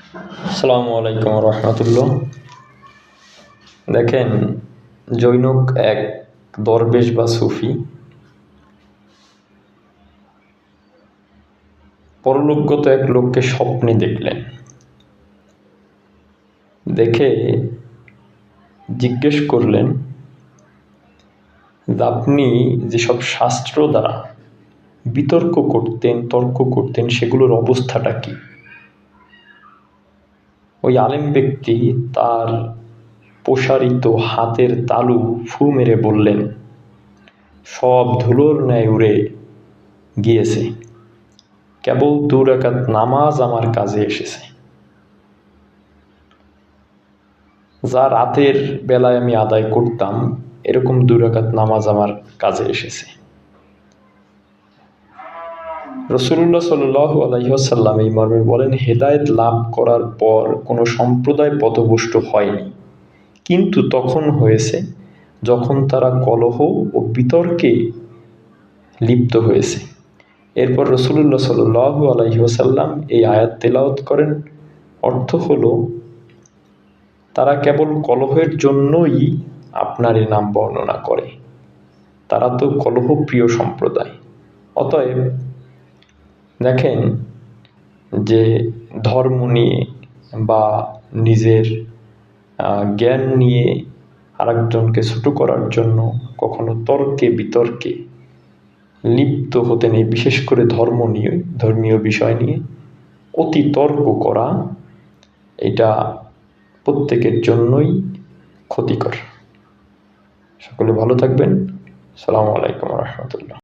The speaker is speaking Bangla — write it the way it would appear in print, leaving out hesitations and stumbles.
আসসালামু আলাইকুম রহমতুল্লাহ। দেখেন, জৈনক এক দরবেশ বা সুফি পরলোকগত এক লোককে স্বপ্নে দেখলেন। দেখে জিজ্ঞেস করলেন যে আপনি যেসব শাস্ত্র দ্বারা বিতর্ক করতেন, তর্ক করতেন, সেগুলোর অবস্থাটা কি? ওই আলেম ব্যক্তি তার প্রসারিত হাতের তালু ফু মেরে বললেন, সব ধুলোর ন্যায় উড়ে গিয়েছে, কেবল 2 রাকাত নামাজ আমার কাজে এসেছে, যা রাতের বেলায় আমি আদায় করতাম, এরকম 2 রাকাত নামাজ আমার কাজে এসেছে। রাসূলুল্লাহ সাল্লাল্লাহু আলাইহি ওয়াসাল্লাম এই মর্মে বলেন, হেদায়েত লাভ করার পর কোনো সম্প্রদায় পথভ্রষ্ট হয়নি, কিন্তু তখন হয়েছে যখন তারা কলহ ও বিতর্কে লিপ্ত হয়েছে। এরপর রাসূলুল্লাহ সাল্লাল্লাহু আলাইহি ওয়াসাল্লাম এই আয়াত তেলাওয়াত করেন। অর্থ হলো, তারা কেবল কলহের জন্যই আপনার এ নাম বর্ণনা করে, তারা তো কলহপ্রিয় সম্প্রদায়। অতএব দেখেন যে ধর্ম নিয়ে বা নিজের জ্ঞান নিয়ে আরেকজনকে ছোট করার জন্য কখনো তর্কে বিতর্কে লিপ্ত হতে নেই। বিশেষ করে ধর্ম নিয়ে, ধর্মীয় বিষয় নিয়ে অতি তর্ক করা, এটা প্রত্যেকের জন্যই ক্ষতিকর। সকলে ভালো থাকবেন। আসসালামু আলাইকুম রহমতুল্লাহ।